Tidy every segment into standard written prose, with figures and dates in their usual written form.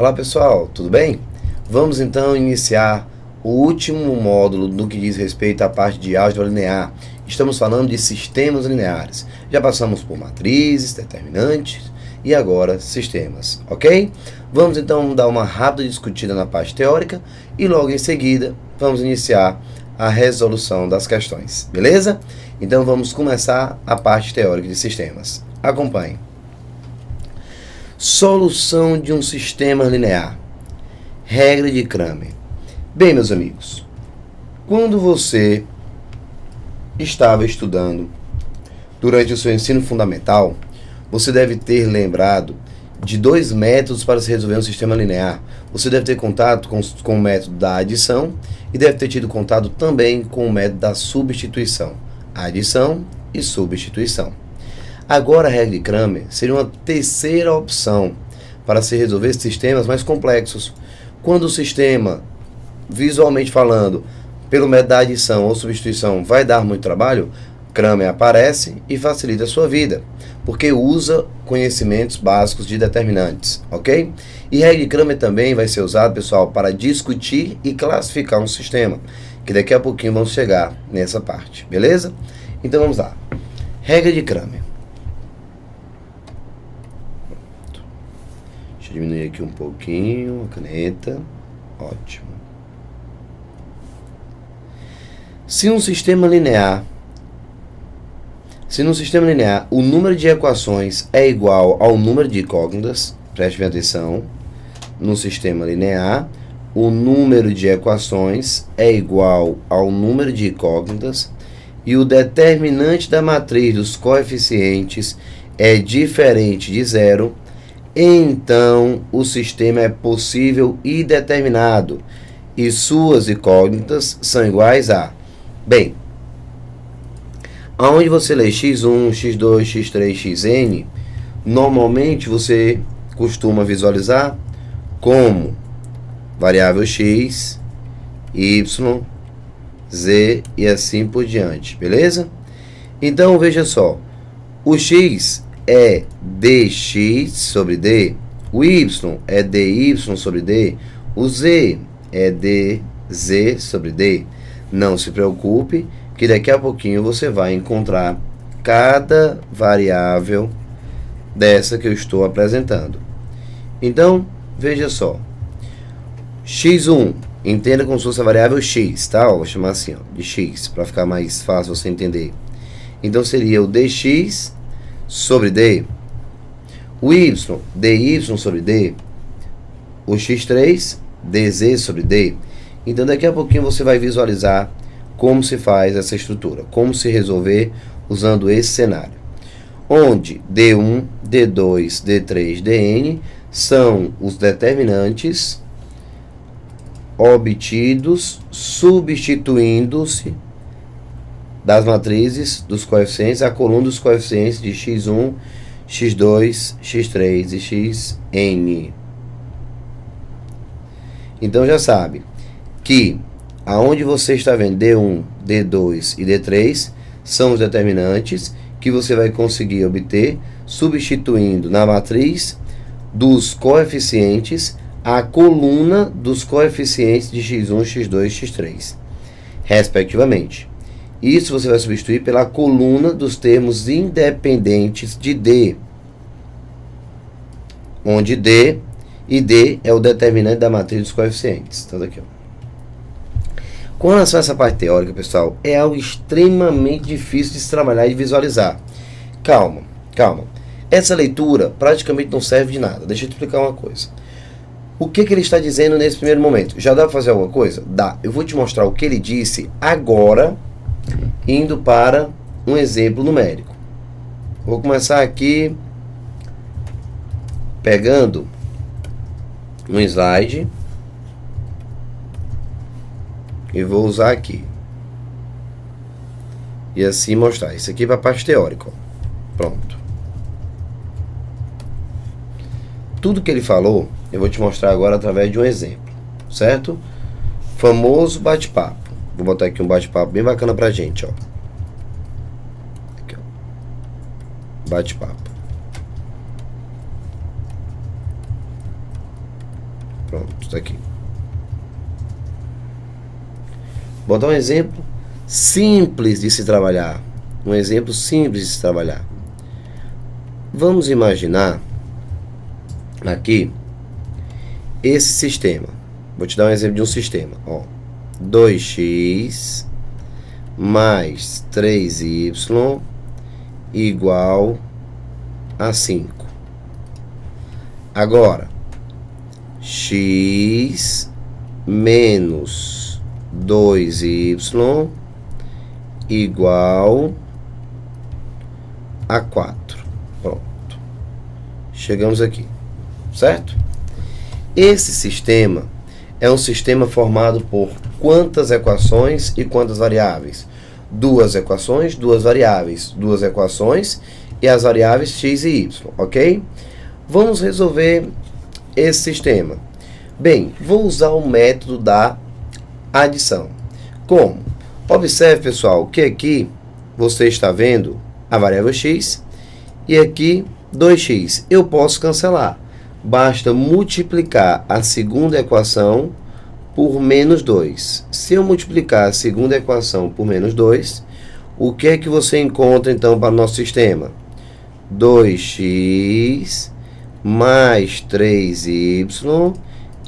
Olá pessoal, tudo bem? Vamos então iniciar o último módulo no que diz respeito à parte de álgebra linear. Estamos falando de sistemas lineares. Já passamos por matrizes, determinantes e agora sistemas, ok? Vamos então dar uma rápida discutida na parte teórica e logo em seguida vamos iniciar a resolução das questões, beleza? Então vamos começar a parte teórica de sistemas. Acompanhe. Solução de um sistema linear. Regra de Cramer. Bem, meus amigos, quando você estava estudando durante o seu ensino fundamental, você deve ter lembrado de dois métodos para se resolver um sistema linear. Você deve ter contato com o método da adição e deve ter tido contato também com o método da substituição. Adição e substituição. Agora, a regra de Cramer seria uma terceira opção para se resolver sistemas mais complexos. Quando o sistema, visualmente falando, pelo método da adição ou substituição, vai dar muito trabalho, Cramer aparece e facilita a sua vida, porque usa conhecimentos básicos de determinantes, ok? E a regra de Cramer também vai ser usada, pessoal, para discutir e classificar um sistema, que daqui a pouquinho vamos chegar nessa parte, beleza? Então vamos lá. Regra de Cramer. Deixa eu diminuir aqui um pouquinho a caneta. Ótimo. Se no sistema linear o número de equações é igual ao número de incógnitas, preste atenção, no sistema linear, o número de equações é igual ao número de incógnitas e o determinante da matriz dos coeficientes é diferente de zero, então o sistema é possível e determinado e suas incógnitas são iguais a... Bem, aonde você lê x1, x2, x3, xn, normalmente você costuma visualizar como variável x, y, z e assim por diante, beleza? Então veja só, o x é dx sobre d, o y é dy sobre d, o z é dz sobre d. Não se preocupe, que daqui a pouquinho você vai encontrar cada variável dessa que eu estou apresentando. Então, veja só. x1, entenda como se fosse a variável x, tá? Vou chamar assim, ó, de x, para ficar mais fácil você entender. Então, seria o dx sobre d, o y, dy sobre d, o x3, dz sobre d. Então, daqui a pouquinho você vai visualizar como se faz essa estrutura, como se resolver usando esse cenário, onde d1, d2, d3, dn são os determinantes obtidos substituindo-se das matrizes dos coeficientes, a coluna dos coeficientes de x1, x2, x3 e xn. Então já sabe que aonde você está vendo D1, D2 e D3 são os determinantes que você vai conseguir obter substituindo na matriz dos coeficientes a coluna dos coeficientes de x1, x2 e x3, respectivamente. Isso você vai substituir pela coluna dos termos independentes de D, onde D e D é o determinante da matriz dos coeficientes. Então, aqui, ó. Com relação a essa parte teórica, pessoal, é algo extremamente difícil de se trabalhar e de visualizar. Calma, calma. Essa leitura praticamente não serve de nada. Deixa eu te explicar uma coisa. O que ele está dizendo nesse primeiro momento? Já dá para fazer alguma coisa? Dá. Eu vou te mostrar o que ele disse agora, indo para um exemplo numérico. Vou começar aqui pegando um slide e vou usar aqui e assim mostrar. Isso aqui para a parte teórica, ó. Pronto. Tudo que ele falou eu vou te mostrar agora através de um exemplo, certo? Famoso bate-papo. Vou botar aqui um bate-papo bem bacana pra gente, ó. Aqui, ó. Bate-papo. Pronto, está aqui. Vou dar um exemplo simples de se trabalhar. Um exemplo simples de se trabalhar. Vamos imaginar aqui esse sistema. Vou te dar um exemplo de um sistema. Ó, 2x mais 3y igual a 5. Agora, x menos 2y igual a 4. Pronto. Chegamos aqui, certo? Esse sistema é um sistema formado por quantas equações e quantas variáveis? Duas equações, duas variáveis. Duas equações e as variáveis x e y, ok? Vamos resolver esse sistema. Bem, vou usar o método da adição. Como? Observe, pessoal, que aqui você está vendo a variável x e aqui 2x. Eu posso cancelar. Basta multiplicar a segunda equação por menos 2. Se eu multiplicar a segunda equação por menos 2, o que é que você encontra, então, para o nosso sistema? 2x mais 3y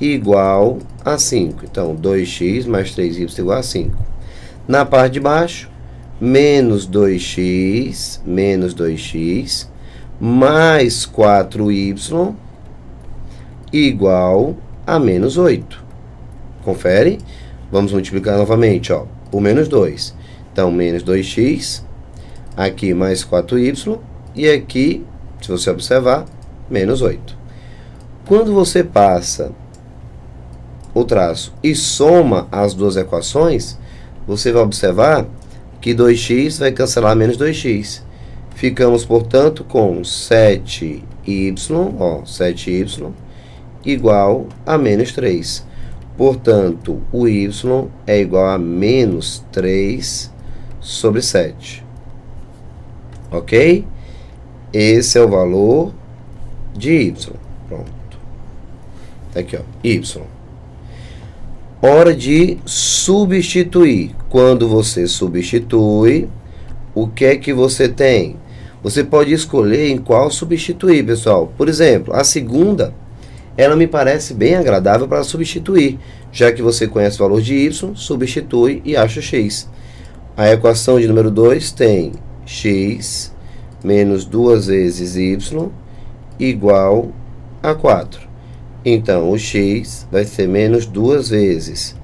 igual a 5. Então, 2x mais 3y igual a 5. Na parte de baixo, menos 2x mais 4y igual a menos 8. Confere? Vamos multiplicar novamente, ó, por menos 2. Então, menos 2x, aqui mais 4y, e aqui, se você observar, menos 8. Quando você passa o traço e soma as duas equações, você vai observar que 2x vai cancelar menos 2x. Ficamos, portanto, com 7y, ó, 7y igual a menos 3. Portanto, o y é igual a menos 3 sobre 7. Ok? Esse é o valor de y. Pronto. Tá aqui, ó, y. Hora de substituir. Quando você substitui, o que é que você tem? Você pode escolher em qual substituir, pessoal. Por exemplo, a segunda, ela me parece bem agradável para substituir. Já que você conhece o valor de y, substitui e acha x. A equação de número 2 tem x menos 2 vezes y igual a 4. Então, o x vai ser menos 2 vezes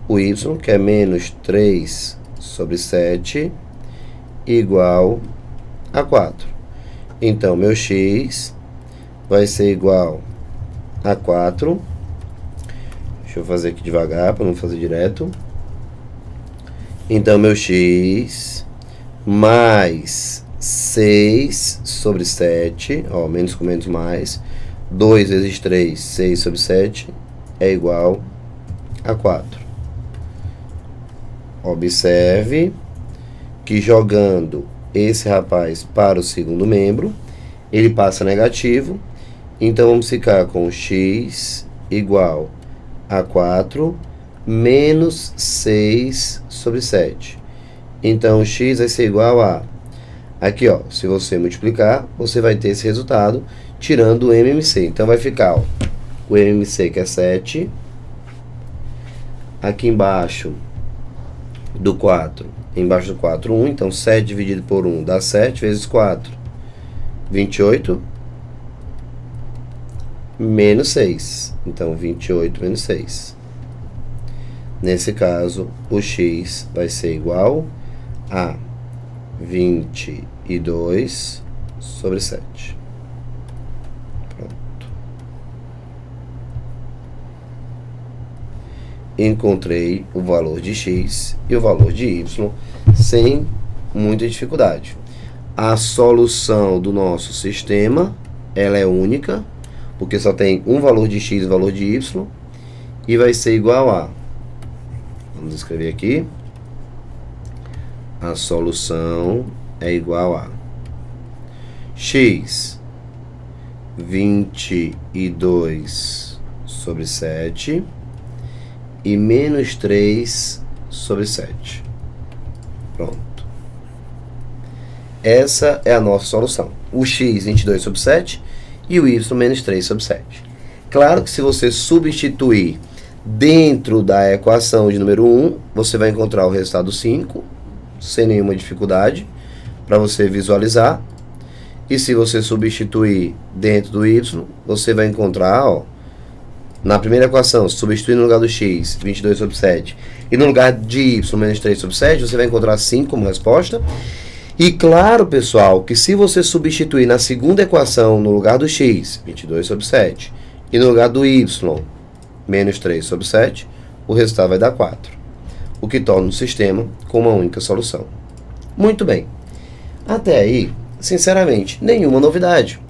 o y, que é menos 3 sobre 7, igual a 4. Então, meu x vai ser igual a 4. Deixa eu fazer aqui devagar, para não fazer direto. Então, meu x mais 6 sobre 7, ó, menos com menos mais, 2 vezes 3, 6 sobre 7, é igual a 4. Observe que jogando esse rapaz para o segundo membro, ele passa negativo. Então, vamos ficar com x igual a 4 menos 6 sobre 7. Então, x vai ser igual a... Aqui, ó, se você multiplicar, você vai ter esse resultado, tirando o MMC. Então, vai ficar, ó, o MMC, que é 7. Aqui embaixo do 4, embaixo do 4, 1. Então, 7 dividido por 1 dá 7 vezes 4, 28. Menos 6. Então, 28 menos 6. Nesse caso, o x vai ser igual a 22 sobre 7. Pronto. Encontrei o valor de x e o valor de y sem muita dificuldade. A solução do nosso sistema, ela é única, porque só tem um valor de x e um valor de y, e vai ser igual a... Vamos escrever aqui. A solução é igual a x 22 sobre sobre 7 e menos 3 sobre 7. Pronto. Essa é a nossa solução. O x 22 sobre 7 e o y menos 3 sobre 7. Claro que se você substituir dentro da equação de número 1, você vai encontrar o resultado 5, sem nenhuma dificuldade, para você visualizar. E se você substituir dentro do y, você vai encontrar, ó, na primeira equação, substituindo no lugar do x, 22 sobre 7, e no lugar de y, menos 3 sobre 7, você vai encontrar 5 como resposta. E claro, pessoal, que se você substituir na segunda equação, no lugar do x, 22 sobre 7, e no lugar do y, menos 3 sobre 7, o resultado vai dar 4, o que torna o sistema com uma única solução. Muito bem. Até aí, sinceramente, nenhuma novidade.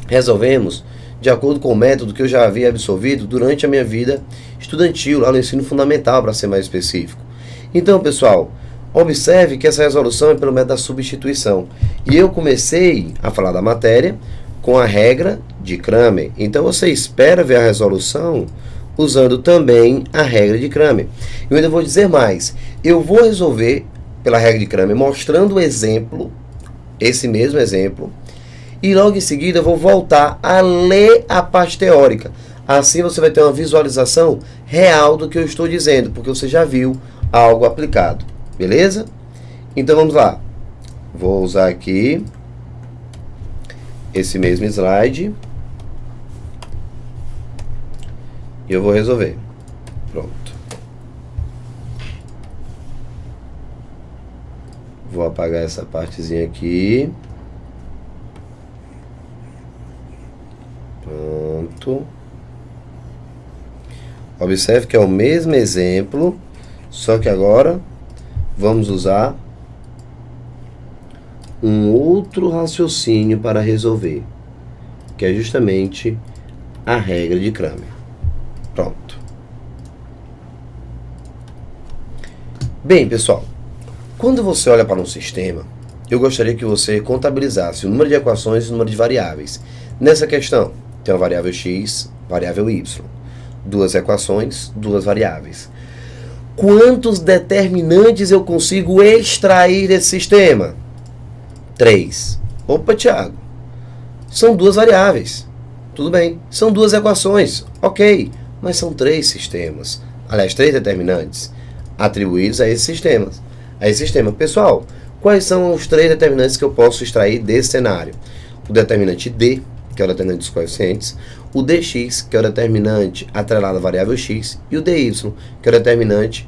Resolvemos de acordo com o método que eu já havia absorvido durante a minha vida estudantil, lá no ensino fundamental, para ser mais específico. Então, pessoal, observe que essa resolução é pelo método da substituição. E eu comecei a falar da matéria com a regra de Cramer. Então, você espera ver a resolução usando também a regra de Cramer. Eu ainda vou dizer mais. Eu vou resolver pela regra de Cramer mostrando o exemplo, esse mesmo exemplo, e logo em seguida eu vou voltar a ler a parte teórica. Assim você vai ter uma visualização real do que eu estou dizendo, porque você já viu algo aplicado. Beleza? Então vamos lá. Vou usar aqui esse mesmo slide. E eu vou resolver. Pronto. Vou apagar essa partezinha aqui. Pronto. Observe que é o mesmo exemplo, só que agora vamos usar um outro raciocínio para resolver, que é justamente a regra de Cramer. Pronto. Bem, pessoal, quando você olha para um sistema, eu gostaria que você contabilizasse o número de equações e o número de variáveis. Nessa questão, tem uma variável x, variável y. Duas equações, duas variáveis. Quantos determinantes eu consigo extrair desse sistema? 3. Opa, Thiago. São duas variáveis. Tudo bem. São duas equações. Ok. Mas são 3 sistemas. Aliás, 3 determinantes atribuídos a esses sistemas. Pessoal, quais são os 3 determinantes que eu posso extrair desse cenário? O determinante D, que é o determinante dos coeficientes, o dx, que é o determinante atrelado à variável x, e o dy, que é o determinante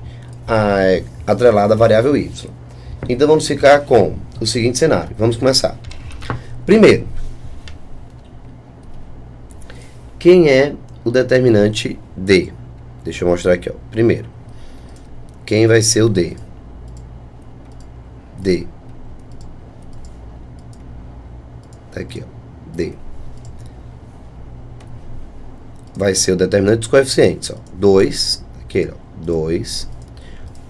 atrelado à variável y. Então vamos ficar com o seguinte cenário. Vamos começar. Primeiro, quem é o determinante D? Deixa eu mostrar aqui, ó. Primeiro, quem vai ser o D? D. Tá aqui, ó. D. Vai ser o determinante dos coeficientes, ó. 2, aqui, ó. 2,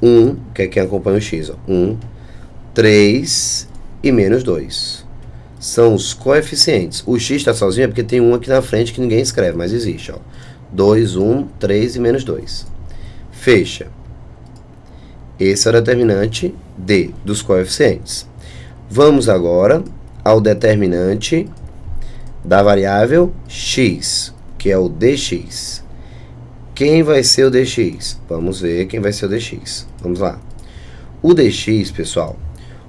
1, que é quem acompanha o x, ó. 1, 3 e menos 2. São os coeficientes. O x está sozinho porque tem um aqui na frente que ninguém escreve, mas existe, ó. 2, 1, 3 e menos 2. Fecha. Esse é o determinante D, dos coeficientes. Vamos agora ao determinante da variável x, que é o dx. Quem vai ser o dx? Vamos ver quem vai ser o dx. Vamos lá. O dx, pessoal,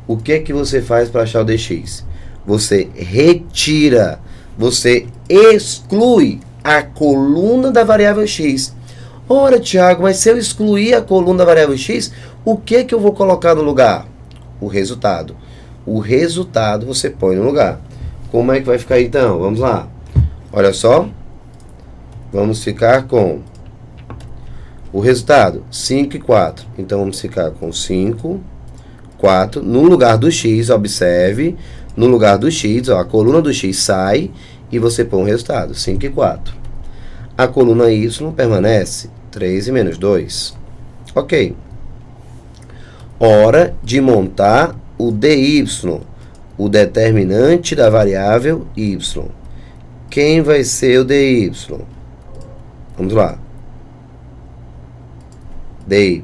o que é que você faz para achar o dx? Você retira, você exclui a coluna da variável x. Ora, Thiago, mas se eu excluir a coluna da variável x, o que é que eu vou colocar no lugar? O resultado. O resultado você põe no lugar. Como é que vai ficar então? Vamos lá. Olha só. Vamos ficar com o resultado, 5 e 4. Então, vamos ficar com 5, 4. No lugar do x, observe, no lugar do x, ó, a coluna do x sai e você põe o resultado, 5 e 4. A coluna y permanece, 3 e menos 2. Ok. Hora de montar o dy, o determinante da variável y. Quem vai ser o dy? Vamos lá. dy.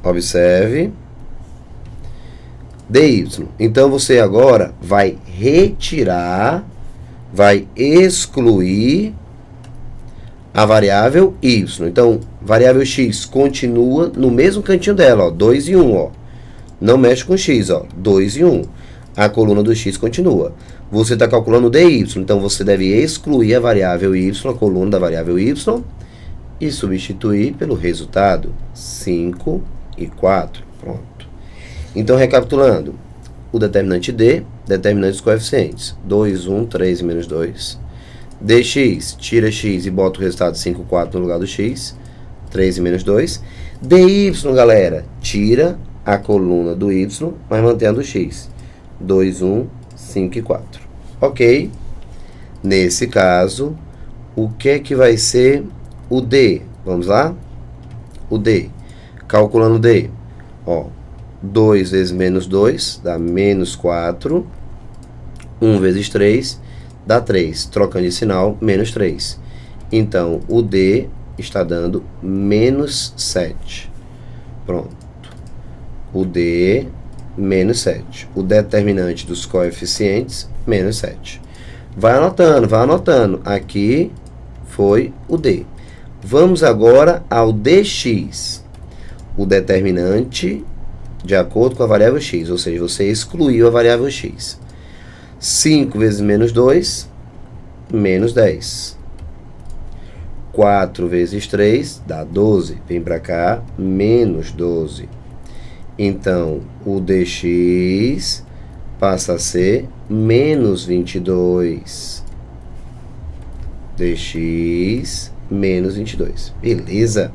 Observe. dy. Então, você agora vai retirar, vai excluir a variável y. Então, variável x continua no mesmo cantinho dela, ó, 2 e 1, ó. Não mexe com x, ó, 2 e 1. A coluna do x continua. Você está calculando o dy, então você deve excluir a variável y, a coluna da variável y, e substituir pelo resultado 5 e 4. Pronto. Então, recapitulando, o determinante d, determinante dos coeficientes, 2, 1, 3 e menos 2. dx, tira x e bota o resultado 5, 4 no lugar do x, 3 e menos 2. dy, galera, tira a coluna do y, mas mantendo o x, 2, 1, 5 e 4. Ok? Nesse caso, o que é que vai ser o d? Vamos lá? O d. Calculando o d. Ó, 2 vezes menos 2 dá menos 4. 1 vezes 3 dá 3. Trocando de sinal, menos 3. Então, o d está dando menos 7. Pronto. O d, menos 7. O determinante dos coeficientes, menos 7. Vai anotando, vai anotando. Aqui foi o d. Vamos agora ao dx. O determinante de acordo com a variável x, ou seja, você excluiu a variável x. 5 vezes menos 2, menos 10. 4 vezes 3 dá 12. Vem para cá, menos 12. Então, o dx passa a ser menos 22. dx menos 22. Beleza?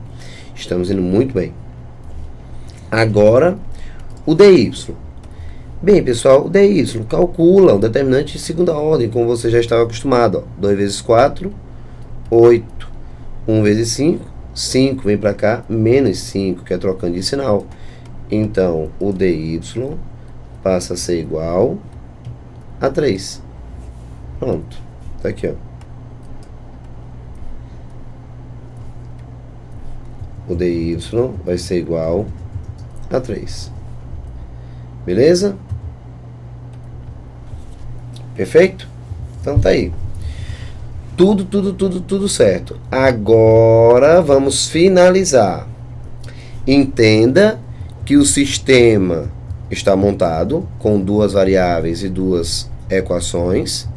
Estamos indo muito bem. Agora, o dy. Bem, pessoal, o dy calcula um determinante de segunda ordem, como você já estava acostumado. Ó. 2 vezes 4, 8. 1 vezes 5, 5 vem para cá, menos 5, que é trocando de sinal. Então, o dy passa a ser igual a 3. Pronto. Tá aqui, ó. O dy vai ser igual a 3. Beleza? Perfeito? Então tá aí. Tudo certo. Agora vamos finalizar. Entenda que o sistema está montado com duas variáveis e duas equações.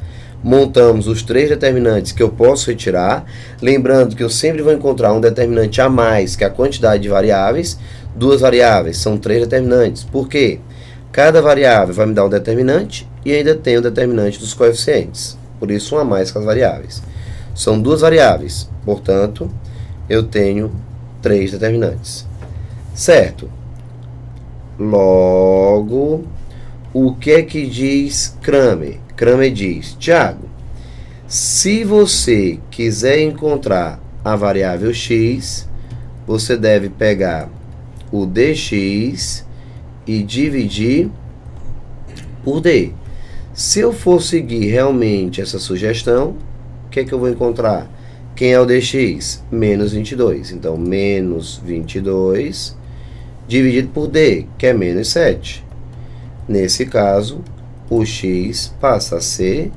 Montamos os 3 determinantes que eu posso retirar. Lembrando que eu sempre vou encontrar um determinante a mais que a quantidade de variáveis. 2 variáveis são 3 determinantes. Por quê? Cada variável vai me dar um determinante e ainda tem o determinante dos coeficientes. Por isso, um a mais que as variáveis. São 2 variáveis. Portanto, eu tenho 3 determinantes. Certo? Logo, o que é que diz Cramer? Cramer diz, Tiago, se você quiser encontrar a variável x, você deve pegar o dx e dividir por d. Se eu for seguir realmente essa sugestão, o que é que eu vou encontrar? Quem é o dx? Menos 22. Então, menos 22 dividido por d, que é menos 7. Nesse caso, o x passa a ser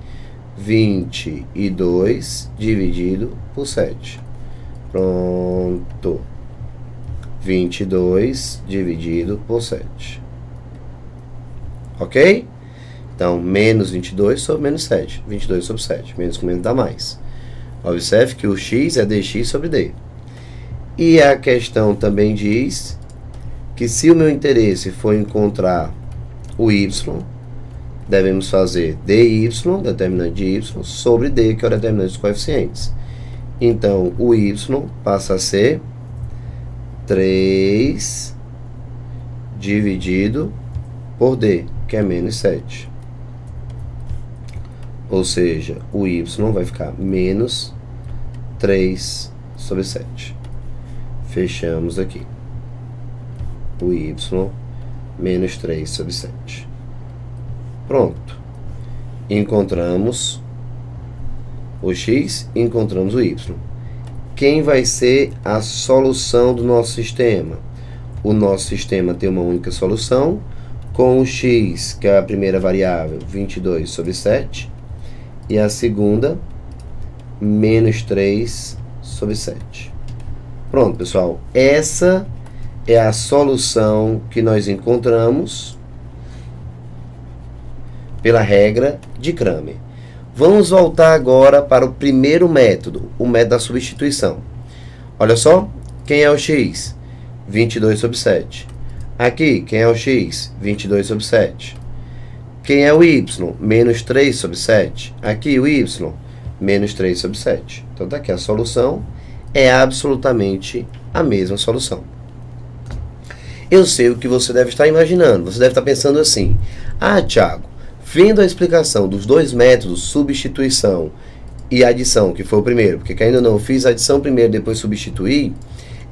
22 dividido por 7. Pronto. 22 dividido por 7. Ok? Então, menos 22 sobre menos 7. 22 sobre 7. Menos com menos dá mais. Observe que o x é dx sobre d. E a questão também diz que se o meu interesse for encontrar o y, devemos fazer dy, determinante de y, sobre d, que é o determinante dos coeficientes. Então, o y passa a ser 3 dividido por d, que é menos 7. Ou seja, o y vai ficar menos 3 sobre 7. Fechamos aqui. O y menos 3 sobre 7. Pronto. Encontramos o x e encontramos o y. Quem vai ser a solução do nosso sistema? O nosso sistema tem uma única solução, com o x, que é a primeira variável, 22 sobre 7, e a segunda, menos 3 sobre 7. Pronto, pessoal. Essa é a solução que nós encontramos pela regra de Cramer. Vamos voltar agora para o primeiro método, o método da substituição. Olha só, quem é o x? 22 sobre 7. Aqui, quem é o x? 22 sobre 7. Quem é o y? Menos 3 sobre 7. Aqui, o y? Menos 3 sobre 7. Então, tá aqui a solução. É absolutamente a mesma solução. Eu sei o que você deve estar imaginando. Você deve estar pensando assim: ah, Thiago, vendo a explicação dos dois métodos, substituição e adição, que foi o primeiro, porque ainda não fiz adição primeiro, depois substituir,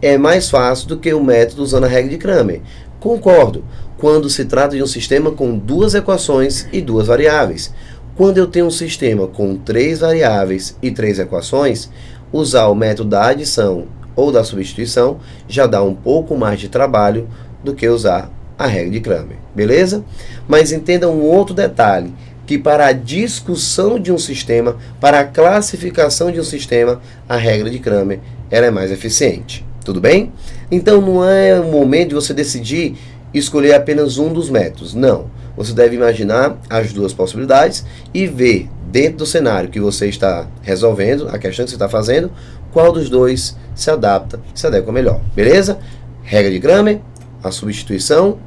é mais fácil do que o método usando a regra de Cramer. Concordo, quando se trata de um sistema com duas equações e duas variáveis. Quando eu tenho um sistema com 3 variáveis e 3 equações, usar o método da adição ou da substituição já dá um pouco mais de trabalho do que usar a regra de Cramer, beleza? Mas entenda um outro detalhe, que para a discussão de um sistema, para a classificação de um sistema, a regra de Cramer ela é mais eficiente, tudo bem? Então não é o momento de você decidir escolher apenas um dos métodos, não. Você deve imaginar as duas possibilidades e ver dentro do cenário que você está resolvendo, a questão que você está fazendo, qual dos dois se adapta, se adequa melhor, beleza? Regra de Cramer, a substituição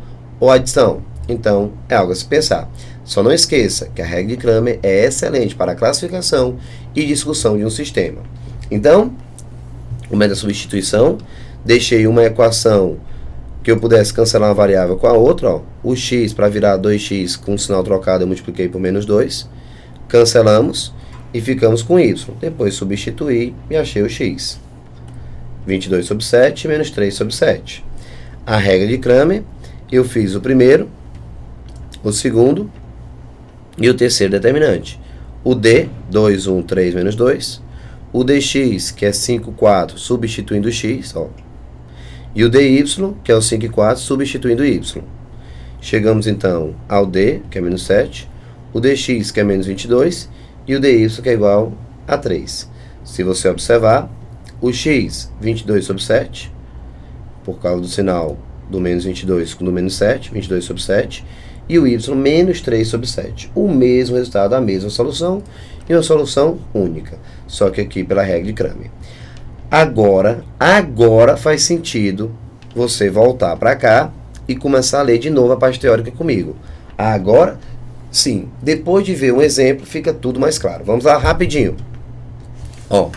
ou a adição. Então, é algo a se pensar. Só não esqueça que a regra de Cramer é excelente para a classificação e discussão de um sistema. Então, o método da substituição, deixei uma equação que eu pudesse cancelar uma variável com a outra, ó. O x para virar 2x com o sinal trocado eu multipliquei por menos 2, cancelamos e ficamos com y. Depois substituí e achei o x. 22 sobre 7 menos 3 sobre 7. A regra de Cramer, eu fiz o primeiro, o segundo e o terceiro determinante. O d, 2, 1, 3 menos 2. O dx, que é 5, 4, substituindo o x, ó. E o dy, que é o 5 e 4, substituindo o y. Chegamos então ao d, que é menos 7, o dx, que é menos 22, e o dy, que é igual a 3. Se você observar, o x, 22 sobre 7, por causa do sinal do menos 22 com o do menos 7, 22 sobre 7, e o y, menos 3 sobre 7. O mesmo resultado, a mesma solução, e uma solução única, só que aqui pela regra de Cramer. Agora faz sentido você voltar para cá e começar a ler de novo a parte teórica comigo. Agora, sim, depois de ver um exemplo, fica tudo mais claro. Vamos lá rapidinho. Ó,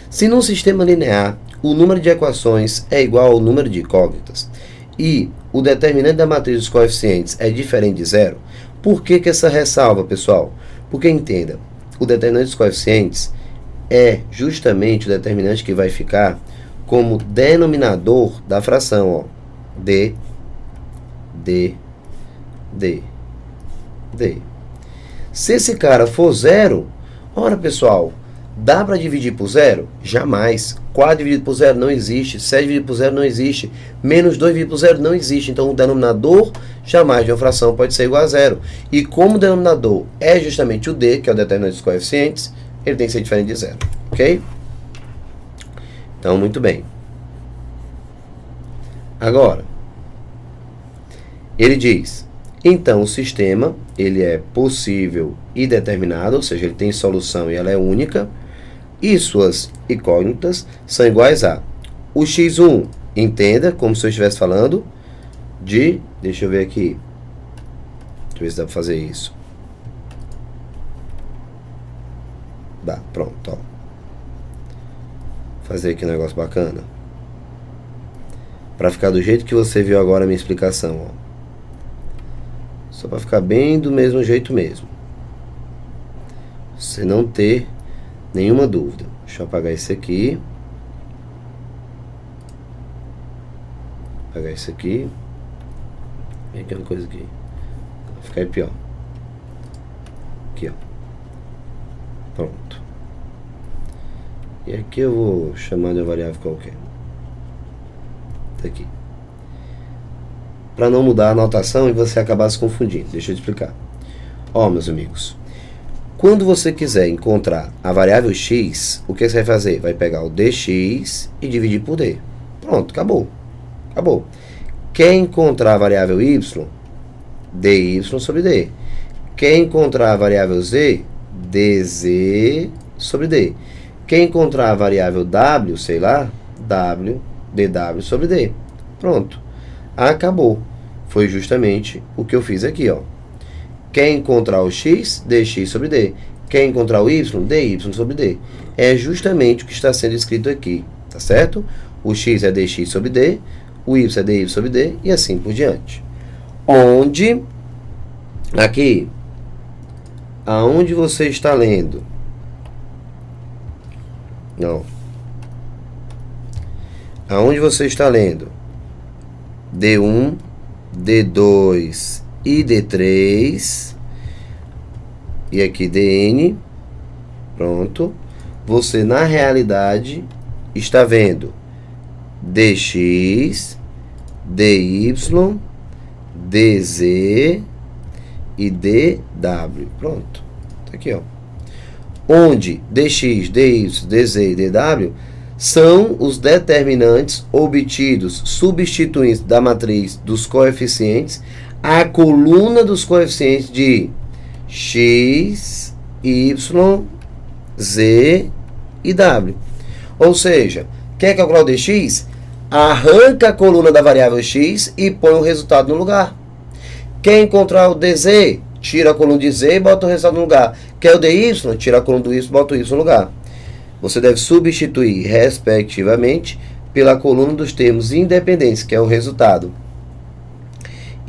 se num sistema linear o número de equações é igual ao número de incógnitas e o determinante da matriz dos coeficientes é diferente de zero, por que essa ressalva, pessoal? Porque entenda, o determinante dos coeficientes é justamente o determinante que vai ficar como denominador da fração, ó. D. Se esse cara for zero, ora, pessoal, dá para dividir por zero? Jamais. 4 dividido por zero não existe. 7 dividido por zero não existe. Menos 2 dividido por zero não existe. Então, o denominador jamais de uma fração pode ser igual a zero. E como o denominador é justamente o d, que é o determinante dos coeficientes, ele tem que ser diferente de zero. Ok? Então, muito bem. Agora, ele diz, então o sistema, ele é possível e determinado, ou seja, ele tem solução e ela é única, e suas incógnitas são iguais a o x1, entenda, como se eu estivesse falando de, deixa eu ver aqui, deixa eu ver se dá para fazer isso. Dá, pronto, ó. Fazer aqui um negócio bacana. Para ficar do jeito que você viu agora a minha explicação, ó. Só para ficar bem do mesmo jeito mesmo. Você não ter nenhuma dúvida. Deixa eu apagar esse aqui. Apagar esse aqui. Vem aqui uma coisa aqui. Vai ficar pior. Aqui, ó. Pronto. E aqui eu vou chamar de uma variável qualquer. Tá aqui. Para não mudar a anotação e você acabar se confundindo. Deixa eu te explicar. Ó, meus amigos. Quando você quiser encontrar a variável x, o que você vai fazer? Vai pegar o dx e dividir por d. Pronto, acabou. Acabou. Quer encontrar a variável y? dy sobre d. Quer encontrar a variável z? dz sobre d. Quer encontrar a variável w, sei lá, dw sobre d. Pronto. Acabou. Foi justamente o que eu fiz aqui, ó. Quer encontrar o x? dx sobre d. Quer encontrar o y? dy sobre d. É justamente o que está sendo escrito aqui, tá certo? O x é dx sobre d, o y é dy sobre d e assim por diante. Onde, aqui, aonde você está lendo? Não. Aonde você está lendo? D1, D2 e D3. E aqui dn. Pronto. Você, na realidade, está vendo dx, dy, dz e dw. Pronto. Tá aqui, ó. Onde dx, dy, dz e dw são os determinantes obtidos substituindo da matriz dos coeficientes a coluna dos coeficientes de x, y, z e w. Ou seja, quer calcular o dx? Arranca a coluna da variável x e põe o resultado no lugar. Quer encontrar o dz? Tira a coluna de z e bota o resultado no lugar. Quer o dy? Tira a coluna do y e bota o y no lugar. Você deve substituir, respectivamente, pela coluna dos termos independentes, que é o resultado.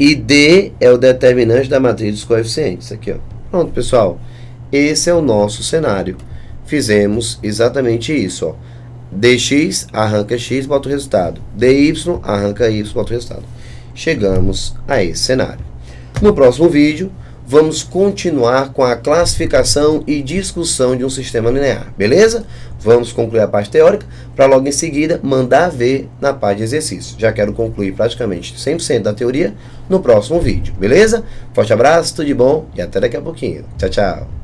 E D é o determinante da matriz dos coeficientes. Aqui, ó. Pronto, pessoal. Esse é o nosso cenário. Fizemos exatamente isso, ó. dx, arranca x, bota o resultado. dy, arranca y, bota o resultado. Chegamos a esse cenário. No próximo vídeo, vamos continuar com a classificação e discussão de um sistema linear, beleza? Vamos concluir a parte teórica, para logo em seguida mandar ver na parte de exercício. Já quero concluir praticamente 100% da teoria no próximo vídeo, beleza? Forte abraço, tudo de bom e até daqui a pouquinho. Tchau, tchau.